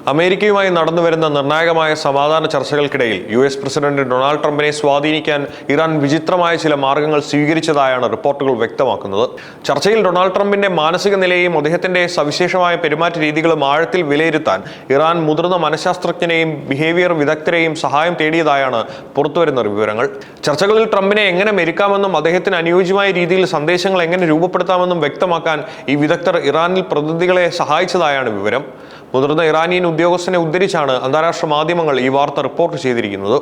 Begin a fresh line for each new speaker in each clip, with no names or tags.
അമേരിക്കയുമായി നടന്നുവരുന്ന നിർണായകമായ സമാധാന ചർച്ചകൾക്കിടയിൽ US പ്രസിഡന്റ് ഡൊണാൾഡ് ട്രംപിനെ സ്വാധീനിക്കാൻ ഇറാൻ വിചിത്രമായ ചില മാർഗങ്ങൾ സ്വീകരിച്ചതായാണ് റിപ്പോർട്ടുകൾ വ്യക്തമാക്കുന്നത്. ചർച്ചയിൽ ഡൊണാൾഡ് ട്രംപിന്റെ മാനസിക നിലയെയും അദ്ദേഹത്തിന്റെ സവിശേഷമായ പെരുമാറ്റ രീതികളും ആഴത്തിൽ വിലയിരുത്താൻ ഇറാൻ മുതിർന്ന മനഃശാസ്ത്രജ്ഞനെയും ബിഹേവിയർ വിദഗ്ധരെയും സഹായം തേടിയതായാണ് പുറത്തുവരുന്ന വിവരങ്ങൾ. ചർച്ചകളിൽ ട്രംപിനെ എങ്ങനെ മെരുക്കാമെന്നും അദ്ദേഹത്തിന് അനുയോജ്യമായ രീതിയിൽ സന്ദേശങ്ങൾ എങ്ങനെ രൂപപ്പെടുത്താമെന്നും വ്യക്തമാക്കാൻ ഈ വിദഗ്ധർ ഇറാനിൽ പ്രതിനിധികളെ സഹായിച്ചതായാണ് വിവരം. മുതിർന്ന ഇറാനിയൻ ഉദ്യോഗസ്ഥനെ ഉദ്ധരിച്ചാണ് അന്താരാഷ്ട്ര മാധ്യമങ്ങൾ ഈ വാർത്ത റിപ്പോർട്ട് ചെയ്തിരിക്കുന്നത്.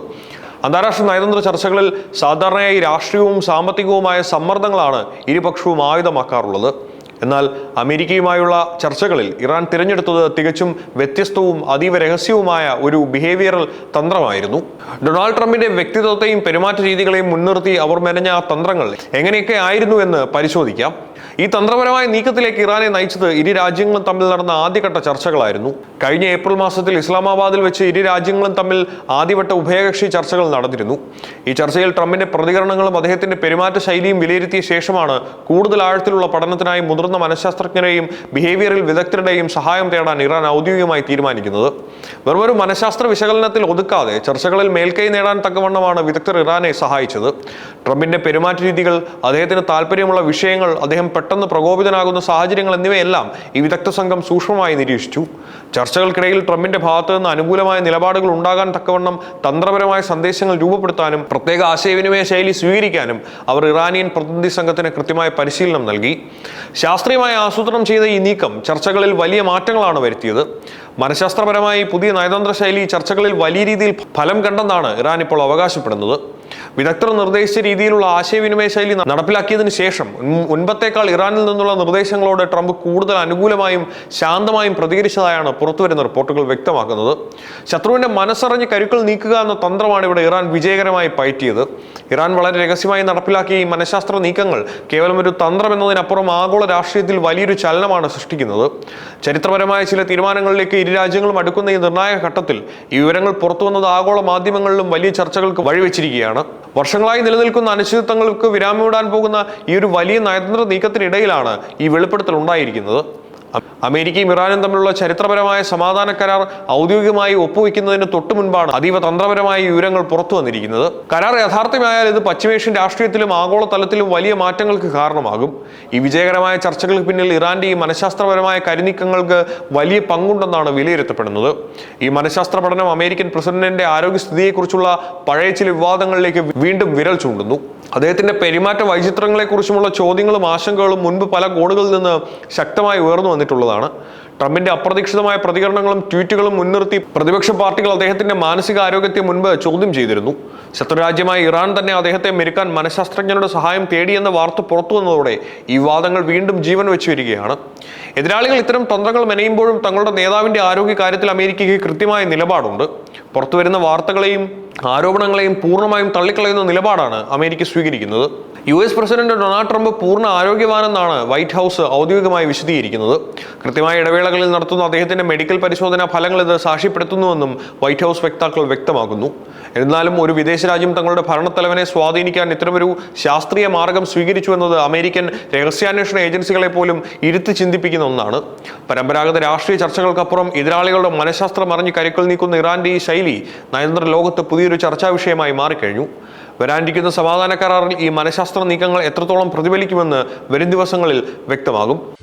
അന്താരാഷ്ട്ര നയതന്ത്ര ചർച്ചകളിൽ സാധാരണയായി രാഷ്ട്രീയവും സാമ്പത്തികവുമായ സമ്മർദ്ദങ്ങളാണ് ഇരുപക്ഷവും ആയുധമാക്കാറുള്ളത്. എന്നാൽ അമേരിക്കയുമായുള്ള ചർച്ചകളിൽ ഇറാൻ തിരഞ്ഞെടുത്തത് തികച്ചും വ്യത്യസ്തവും അതീവ രഹസ്യവുമായ ഒരു ബിഹേവിയറൽ തന്ത്രമായിരുന്നു. ഡൊണാൾഡ് ട്രംപിന്റെ വ്യക്തിത്വത്തെയും പെരുമാറ്റ രീതികളെയും മുൻനിർത്തി അവർ മെനഞ്ഞ ആ തന്ത്രങ്ങൾ എങ്ങനെയൊക്കെ ആയിരുന്നു എന്ന് പരിശോധിക്കാം. ഈ തന്ത്രപരമായ നീക്കത്തിലേക്ക് ഇറാനെ നയിച്ചത് ഇരു രാജ്യങ്ങളും തമ്മിൽ നടന്ന ആദ്യഘട്ട ചർച്ചകളായിരുന്നു. കഴിഞ്ഞ ഏപ്രിൽ മാസത്തിൽ ഇസ്ലാമാബാദിൽ വെച്ച് ഇരു രാജ്യങ്ങളും തമ്മിൽ ആദ്യവട്ട ഉഭയകക്ഷി ചർച്ചകൾ നടന്നിരുന്നു. ഈ ചർച്ചയിൽ ട്രംപിന്റെ പ്രതികരണങ്ങളും അദ്ദേഹത്തിന്റെ പെരുമാറ്റ ശൈലിയും വിലയിരുത്തിയ ശേഷമാണ് കൂടുതൽ ആഴത്തിലുള്ള പഠനത്തിനായി മുതിർന്ന മനഃശാസ്ത്രജ്ഞരെയും ബിഹേവിയറൽ വിദഗ്ധരുടെയും സഹായം തേടാൻ ഇറാൻ ഔദ്യോഗികമായി തീരുമാനിക്കുന്നത്. വെറുമൊരു മനഃശാസ്ത്ര വിശകലനത്തിൽ ഒതുക്കാതെ ചർച്ചകളിൽ മേൽക്കൈ നേടാൻ തക്കവണ്ണമാണ് വിദഗ്ധർ ഇറാനെ സഹായിച്ചത്. ട്രംപിന്റെ പെരുമാറ്റ രീതികൾ, അദ്ദേഹത്തിന് താല്പര്യമുള്ള വിഷയങ്ങൾ, അദ്ദേഹം പെട്ടെന്ന് പ്രകോപിതനാകുന്ന സാഹചര്യങ്ങൾ എന്നിവയെല്ലാം ഈ വിദഗ്ധ സംഘം സൂക്ഷ്മമായി നിരീക്ഷിച്ചു. ചർച്ചകൾക്കിടയിൽ ട്രംപിന്റെ ഭാഗത്തു നിന്ന് അനുകൂലമായ നിലപാടുകൾ ഉണ്ടാകാൻ തക്കവണ്ണം തന്ത്രപരമായ സന്ദേശങ്ങൾ രൂപപ്പെടുത്താനും പ്രത്യേക ആശയവിനിമയ ശൈലി സ്വീകരിക്കാനും അവർ ഇറാനിയൻ പ്രതിനിധി സംഘത്തിന് കൃത്യമായ പരിശീലനം നൽകി. ശാസ്ത്രീയമായി ആസൂത്രണം ചെയ്ത ഈ നീക്കം ചർച്ചകളിൽ വലിയ മാറ്റങ്ങളാണ് വരുത്തിയത്. മനഃശാസ്ത്രപരമായി പുതിയ നയതന്ത്ര ശൈലി ചർച്ചകളിൽ വലിയ രീതിയിൽ ഫലം കണ്ടെന്നാണ് ഇറാൻ ഇപ്പോൾ അവകാശപ്പെടുന്നത്. വിദഗ്ധർ നിർദ്ദേശിച്ച രീതിയിലുള്ള ആശയവിനിമയ ശൈലി നടപ്പിലാക്കിയതിനു ശേഷം മുൻപത്തേക്കാൾ ഇറാനിൽ നിന്നുള്ള നിർദ്ദേശങ്ങളോട് ട്രംപ് കൂടുതൽ അനുകൂലമായും ശാന്തമായും പ്രതികരിച്ചതായാണ് പുറത്തുവരുന്ന റിപ്പോർട്ടുകൾ വ്യക്തമാക്കുന്നത്. ശത്രുവിന്റെ മനസ്സറിഞ്ഞ് കരുക്കൾ നീക്കുക എന്ന തന്ത്രമാണ് ഇവിടെ ഇറാൻ വിജയകരമായി പയറ്റിയത്. ഇറാൻ വളരെ രഹസ്യമായി നടപ്പിലാക്കിയ ഈ മനഃശാസ്ത്ര നീക്കങ്ങൾ കേവലം ഒരു തന്ത്രം എന്നതിനപ്പുറം ആഗോള രാഷ്ട്രീയത്തിൽ വലിയൊരു ചലനമാണ് സൃഷ്ടിക്കുന്നത്. ചരിത്രപരമായ ചില തീരുമാനങ്ങളിലേക്ക് ഇരു രാജ്യങ്ങളും അടുക്കുന്ന ഈ നിർണായക ഘട്ടത്തിൽ ഈ വിവരങ്ങൾ പുറത്തുവന്നത് ആഗോള മാധ്യമങ്ങളിലും വലിയ ചർച്ചകൾക്ക് വഴിവെച്ചിരിക്കുകയാണ്. വർഷങ്ങളായി നിലനിൽക്കുന്ന അനിശ്ചിതത്വങ്ങൾക്ക് വിരാമമിടാൻ പോകുന്ന ഈ ഒരു വലിയ നയതന്ത്ര നീക്കത്തിനിടയിലാണ് ഈ വെളിപ്പെടുത്തൽ ഉണ്ടായിരിക്കുന്നത്. അമേരിക്കയും ഇറാനും തമ്മിലുള്ള ചരിത്രപരമായ സമാധാന കരാർ ഔദ്യോഗികമായി ഒപ്പുവെക്കുന്നതിന് തൊട്ടു മുൻപാണ് അതീവ തന്ത്രപരമായ വിവരങ്ങൾ പുറത്തു വന്നിരിക്കുന്നത്. കരാർ യാഥാർത്ഥ്യമായാൽ ഇത് പശ്ചിമേഷ്യൻ രാഷ്ട്രീയത്തിലും ആഗോള തലത്തിലും വലിയ മാറ്റങ്ങൾക്ക് കാരണമാകും. ഈ വിജയകരമായ ചർച്ചകൾക്ക് പിന്നിൽ ഇറാന്റെ ഈ മനഃശാസ്ത്രപരമായ കരുനീക്കങ്ങൾക്ക് വലിയ പങ്കുണ്ടെന്നാണ് വിലയിരുത്തപ്പെടുന്നത്. ഈ മനഃശാസ്ത്ര പഠനം അമേരിക്കൻ പ്രസിഡന്റിന്റെ ആരോഗ്യസ്ഥിതിയെക്കുറിച്ചുള്ള പഴയ ചില വിവാദങ്ങളിലേക്ക് വീണ്ടും വിരൽ ചൂണ്ടുന്നു. അദ്ദേഹത്തിന്റെ പെരുമാറ്റ വൈചിത്രങ്ങളെക്കുറിച്ചുമുള്ള ചോദ്യങ്ങളും ആശങ്കകളും മുൻപ് പല കോണുകളിൽ നിന്ന് ശക്തമായി ഉയർന്നു വന്നിട്ടുള്ളതാണ്. ട്രംപിന്റെ അപ്രതീക്ഷിതമായ പ്രതികരണങ്ങളും ട്വീറ്റുകളും മുൻനിർത്തി പ്രതിപക്ഷ പാർട്ടികൾ അദ്ദേഹത്തിന്റെ മാനസികാരോഗ്യത്തെ മുൻപ് ചോദ്യം ചെയ്തിരുന്നു. ശത്രുരാജ്യമായ ഇറാൻ തന്നെ അദ്ദേഹത്തെ മെരുക്കാൻ മനഃശാസ്ത്രജ്ഞരുടെ സഹായം തേടിയെന്ന വാർത്ത പുറത്തു വന്നതോടെ ഈ വാദങ്ങൾ വീണ്ടും ജീവൻ വെച്ചു വരികയാണ്. എതിരാളികൾ ഇത്തരം തന്ത്രങ്ങൾ മെനയുമ്പോഴും തങ്ങളുടെ നേതാവിന്റെ ആരോഗ്യ കാര്യത്തിൽ അമേരിക്കയ്ക്ക് കൃത്യമായ നിലപാടുണ്ട്. പുറത്തുവരുന്ന വാർത്തകളെയും ആരോപണങ്ങളെയും പൂർണ്ണമായും തള്ളിക്കളയുന്ന നിലപാടാണ് അമേരിക്ക സ്വീകരിക്കുന്നത്. US പ്രസിഡന്റ് ഡൊണാൾഡ് ട്രംപ് പൂർണ്ണ ആരോഗ്യവാനെന്നാണ് വൈറ്റ് ഹൗസ് ഔദ്യോഗികമായി വിശദീകരിക്കുന്നത്. കൃത്യമായ ഇടവേളകളിൽ നടത്തുന്ന അദ്ദേഹത്തിന്റെ മെഡിക്കൽ പരിശോധനാ ഫലങ്ങൾ ഇത് സാക്ഷ്യപ്പെടുത്തുന്നുവെന്നും വൈറ്റ് ഹൗസ് വക്താക്കൾ വ്യക്തമാക്കുന്നു. എന്നാലും ഒരു വിദേശ രാജ്യം തങ്ങളുടെ ഭരണത്തലവനെ സ്വാധീനിക്കാൻ ഇത്തരമൊരു ശാസ്ത്രീയ മാർഗം സ്വീകരിച്ചു എന്നത് അമേരിക്കൻ രഹസ്യാന്വേഷണ ഏജൻസികളെ പോലും ഇരുത്തി ചിന്തിപ്പിക്കുന്ന ഒന്നാണ്. പരമ്പരാഗത രാഷ്ട്രീയ ചർച്ചകൾക്കപ്പുറം എതിരാളികളുടെ മനഃശാസ്ത്രം അറിഞ്ഞ് കരുക്കൾ നീക്കുന്ന ഇറാന്റെ ഈ ശൈലി നയതന്ത്ര ലോകത്ത് പുതിയൊരു ചർച്ചാ വിഷയമായി മാറിക്കഴിഞ്ഞു. വരാനിരിക്കുന്ന സമാധാന കരാറിൽ ഈ മനഃശാസ്ത്ര നീക്കങ്ങൾ എത്രത്തോളം പ്രതിഫലിക്കുമെന്ന് വരും ദിവസങ്ങളിൽ വ്യക്തമാകും.